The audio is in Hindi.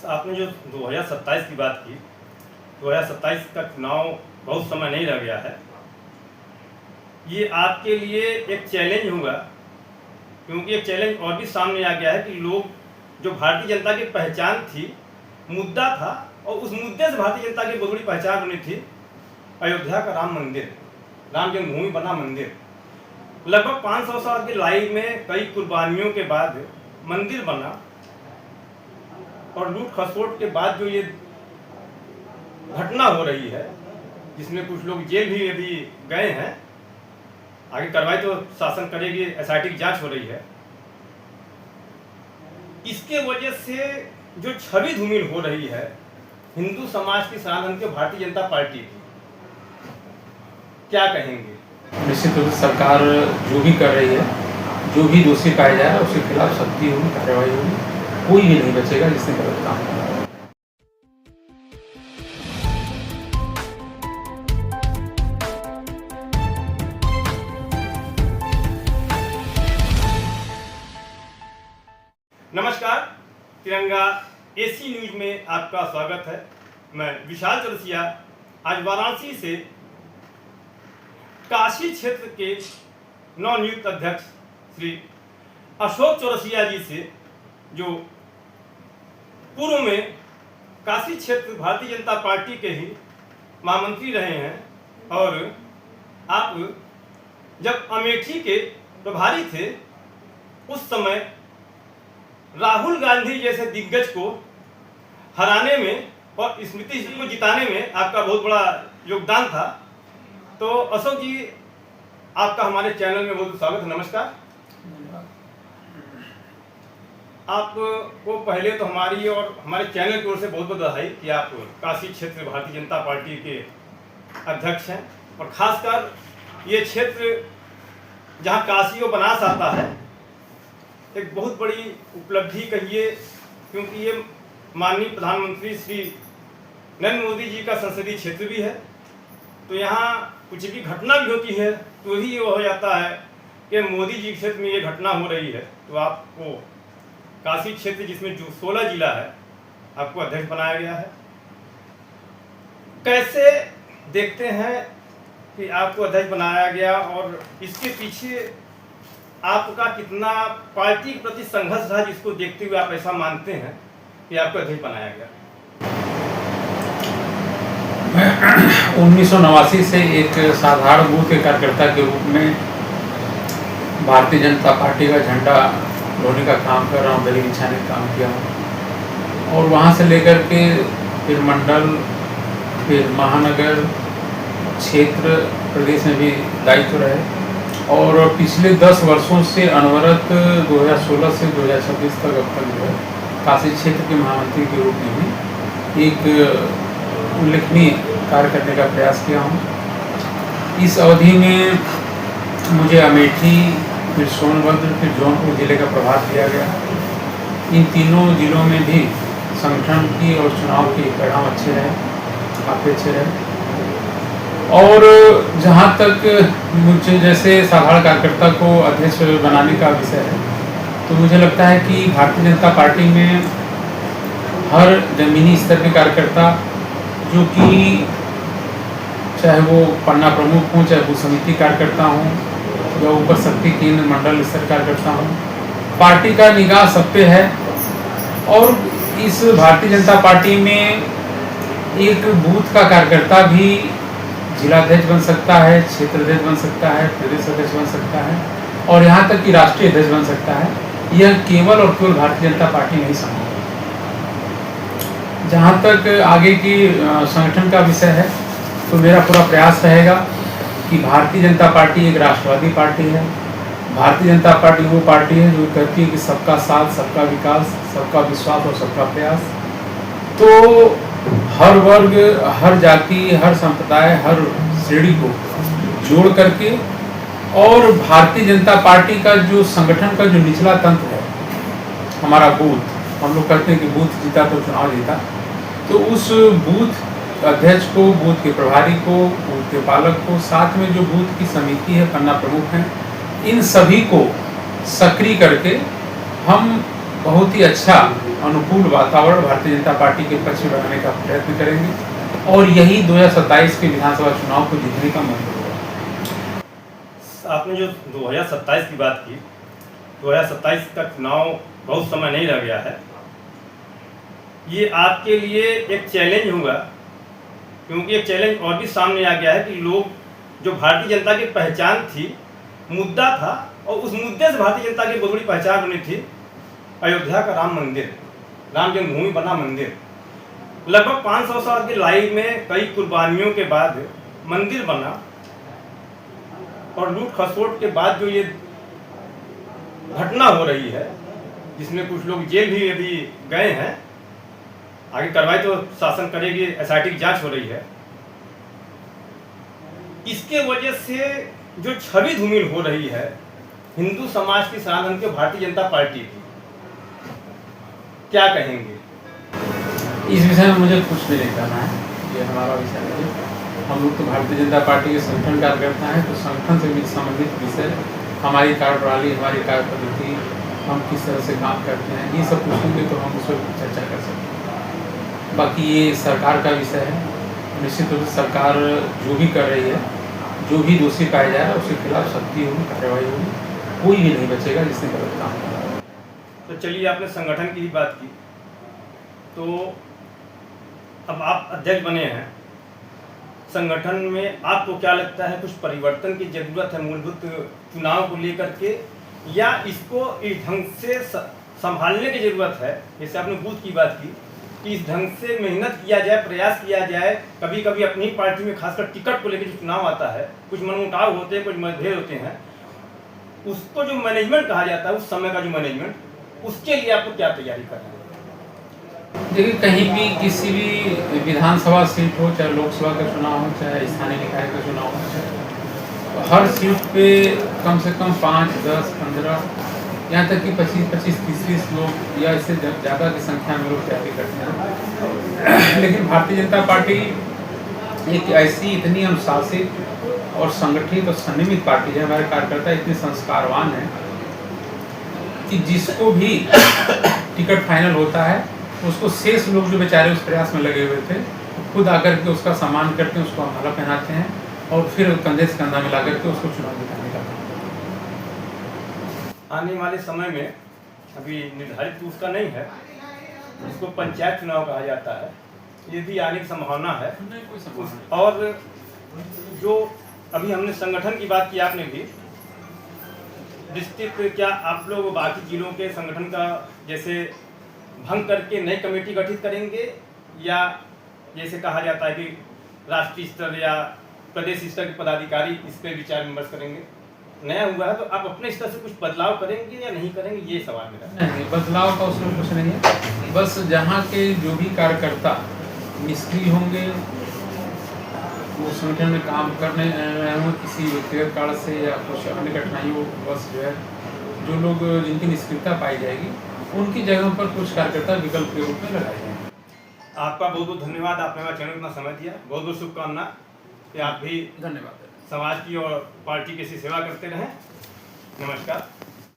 आपने जो 2027 की बात की, 2027 का चुनाव बहुत समय नहीं रह गया है। ये आपके लिए एक चैलेंज होगा, क्योंकि एक चैलेंज और भी सामने आ गया है कि लोग जो भारतीय जनता की पहचान थी, मुद्दा था, और उस मुद्दे से भारतीय जनता की बहुत बड़ी पहचान बनी थी अयोध्या का राम मंदिर, राम जन्मभूमि बना मंदिर। लगभग 500 साल की लड़ाई में कई कुर्बानियों के बाद मंदिर बना, और लूट खसोट के बाद जो ये घटना हो रही है, जिसमें कुछ लोग जेल भी अभी गए हैं, आगे कार्रवाई तो शासन करेगी, एसआईटी की जांच हो रही है। इसके वजह से जो छवि धूमिल हो रही है हिंदू समाज की, सनातन की, भारतीय जनता पार्टी की, क्या कहेंगे? निश्चित रूप से सरकार जो भी कर रही है, जो भी दोषी पाया जाए उसके खिलाफ सख्ती होगी, कार्रवाई होगी। कोई भी नहीं बचेगा जिसने गलत काम किया। नमस्कार, तिरंगा एसी न्यूज में आपका स्वागत है। मैं विशाल चौरसिया आज वाराणसी से काशी क्षेत्र के नवनियुक्त अध्यक्ष श्री अशोक चौरसिया जी से, जो पूर्व में काशी क्षेत्र भारतीय जनता पार्टी के ही महामंत्री रहे हैं, और आप जब अमेठी के प्रभारी थे उस समय राहुल गांधी जैसे दिग्गज को हराने में और स्मृति जी को जिताने में आपका बहुत बड़ा योगदान था। तो अशोक जी, आपका हमारे चैनल में बहुत स्वागत है। नमस्कार। आपको पहले तो हमारी और हमारे चैनल की ओर से बहुत बहुत बधाई कि आप काशी क्षेत्र भारतीय जनता पार्टी के अध्यक्ष हैं, और खासकर ये क्षेत्र जहां काशी और बनास आता है, एक बहुत बड़ी उपलब्धि कहिए, क्योंकि ये माननीय प्रधानमंत्री श्री नरेंद्र मोदी जी का संसदीय क्षेत्र भी है। तो यहाँ कुछ भी घटना भी होती है तो ही ये हो जाता है कि मोदी जी के क्षेत्र में ये घटना हो रही है, तो आपको काशी क्षेत्र, जिसमें जो 16 जिला है, आपको अध्यक्ष बनाया गया है। कैसे देखते हैं कि आपको अध्यक्ष बनाया गया, और इसके पीछे आपका कितना पार्टी के प्रति संघर्ष रहा, जिसको देखते हुए आप ऐसा मानते हैं कि आपको अध्यक्ष बनाया गया? मैं 1989 से एक साधारण बूथ के कार्यकर्ता के रूप में भारतीय जनता पार्टी का झंडा लोने का काम कर रहा हूँ, दली बिछाने का काम किया हूँ, और वहाँ से लेकर के फिर मंडल, फिर महानगर, क्षेत्र, प्रदेश में भी दायित्व रहे, और पिछले 10 वर्षों से अनवरत 2016 से 2026 तक अब तक जो है काशी क्षेत्र के महामंत्री के रूप में भी एक उल्लेखनीय कार्य करने का प्रयास किया हूँ। इस अवधि में मुझे अमेठी, फिर सोनभद्र, फिर जौनपुर जिले का प्रभार दिया गया। इन तीनों जिलों में भी संगठन की और चुनाव के परिणाम अच्छे रहे, काफ़ी अच्छे रहे। और जहाँ तक मुझे जैसे साधारण कार्यकर्ता को अध्यक्ष बनाने का विषय है, तो मुझे लगता है कि भारतीय जनता पार्टी में हर जमीनी स्तर के कार्यकर्ता, जो कि चाहे वो पन्ना प्रमुख हों, चाहे वो समिति कार्यकर्ता हों, या ऊपर शक्ति केंद्र मंडल स्तर कार्यकर्ता हों, पार्टी का निगाह सब पे है। और इस भारतीय जनता पार्टी में एक बूथ का कार्यकर्ता भी जिलाध्यक्ष बन सकता है, क्षेत्र अध्यक्ष बन सकता है, प्रदेश अध्यक्ष बन सकता है, और यहाँ तक कि राष्ट्रीय अध्यक्ष बन सकता है। यह केवल और केवल भारतीय जनता पार्टी नहीं संभव। जहाँ तक आगे की संगठन का विषय है, तो मेरा पूरा प्रयास रहेगा कि भारतीय जनता पार्टी एक राष्ट्रवादी पार्टी है। भारतीय जनता पार्टी वो पार्टी है जो कहती है कि सबका साथ, सबका विकास, सबका विश्वास और सबका प्रयास। तो हर वर्ग, हर जाति, हर संप्रदाय, हर श्रेणी को जोड़ करके, और भारतीय जनता पार्टी का जो संगठन का जो निचला तंत्र है, हमारा बूथ, हम लोग कहते हैं कि बूथ जीता तो चुनाव जीता, तो उस बूथ अध्यक्ष को, बूथ के प्रभारी को, बूथ के पालक को, साथ में जो बूथ की समिति है, पन्ना प्रमुख हैं, इन सभी को सक्रिय करके हम बहुत ही अच्छा अनुकूल वातावरण भारतीय जनता पार्टी के पक्ष में बनाने का प्रयत्न करेंगे और यही 2027 के विधानसभा चुनाव को जीतने का मंत्र होगा। आपने जो 2027 की बात की, 2027 का चुनाव बहुत समय नहीं रह गया है। ये आपके लिए एक चैलेंज होगा, क्योंकि एक चैलेंज और भी सामने आ गया है कि लोग जो भारतीय जनता की पहचान थी, मुद्दा था, और उस मुद्दे से भारतीय जनता की बहुत बड़ी पहचान बनी थी अयोध्या का राम मंदिर, राम जन्मभूमि बना मंदिर। लगभग 500 साल की लड़ाई में कई कुर्बानियों के बाद मंदिर बना, और लूट खसोट के बाद जो ये घटना हो रही है, जिसमें कुछ लोग जेल भी अभी गए हैं, आगे कार्रवाई तो शासन करेगी, एसआईटी की जांच हो रही है। इसके वजह से जो छवि धूमिल हो रही है हिंदू समाज की सनातन के भारतीय जनता पार्टी की, क्या कहेंगे? इस विषय में मुझे कुछ भी नहीं कहना है, ये हमारा विषय है। हम लोग तो भारतीय जनता पार्टी के संगठन कार्यकर्ता हैं, तो संगठन से संबंधित विषय, हमारी कार्यप्रणाली, हमारी कार्य पद्धति, हम किस तरह से काम करते हैं, ये सब पूछेंगे तो हम उस पर चर्चा कर सकते हैं। बाकी ये सरकार का विषय है, निश्चित रूप से सरकार जो भी कर रही है, जो भी दोषी पाया जा रहा है उसके खिलाफ सख्ती होगी, कार्रवाई होगी, कोई भी नहीं बचेगा जिसने गलत काम किया। तो चलिए, आपने संगठन की ही बात की, तो अब आप अध्यक्ष बने हैं संगठन में, आपको क्या लगता है कुछ परिवर्तन की जरूरत है मूलभूत चुनाव को लेकर के, या इसको इस ढंग से संभालने की जरूरत है? जैसे आपने बूथ की बात की कि इस ढंग से मेहनत किया जाए, प्रयास किया जाए। कभी कभी अपनी पार्टी में खासकर टिकट को लेकर जो चुनाव आता है, कुछ मनमुटाव होते हैं, कुछ मतभेद होते हैं, उसको जो मैनेजमेंट कहा जाता है, उस समय का जो मैनेजमेंट, उसके लिए आपको क्या तैयारी करना है? देखिए, कहीं भी किसी भी विधानसभा सीट हो, चाहे लोकसभा का चुनाव हो, चाहे स्थानीय निकाय का चुनाव हो, तो हर सीट पे कम से कम 5, 10, 15, यहाँ तक कि 25, 30 लोग या इससे ज़्यादा की संख्या में लोग तैयारी करते हैं। लेकिन भारतीय जनता पार्टी एक ऐसी इतनी अनुशासित और संगठित और संनियमित पार्टी है, हमारे कार्यकर्ता इतने संस्कारवान हैं कि जिसको भी टिकट फाइनल होता है, उसको शेष लोग जो बेचारे उस प्रयास में लगे हुए थे, खुद आकर के उसका सम्मान करते हैं, उसको माला पहनाते हैं और फिर कंधे से कंधा मिला करके उसको चुनाव जिताने का काम। आने वाले समय में, अभी निर्धारित तो उसका नहीं है, उसको पंचायत चुनाव कहा जाता है, ये भी आने की संभावना है। और जो अभी हमने संगठन की बात की, आपने भी डिस्ट्रिक्ट, क्या आप लोग बाकी जिलों के संगठन का जैसे भंग करके नई कमेटी गठित करेंगे, या जैसे कहा जाता है कि राष्ट्रीय स्तर या प्रदेश स्तर के पदाधिकारी इस पर विचार विमर्श करेंगे? नया हुआ है तो आप अपने स्तर से कुछ बदलाव करेंगे या नहीं करेंगे, ये सवाल मेरा। नहीं, बदलाव का उसमें कुछ नहीं है। बस जहाँ के जो भी कार्यकर्ता निष्क्रिय होंगे, वो संगठन में काम करने किसी व्यक्तिगत कारण से या कुछ अन्य कठिनाइयों, बस जो है जो लोग जिनकी निष्क्रियता पाई जाएगी, उनकी जगह पर कुछ कार्यकर्ता विकल्प के रूप में लगाए जाएंगे। आपका बहुत बहुत धन्यवाद, आपने हमारे चैनल को इतना समय दिया। बहुत बहुत शुभकामना कि आप भी धन्यवाद। समाज की और पार्टी की ऐसी सेवा करते रहें। नमस्कार।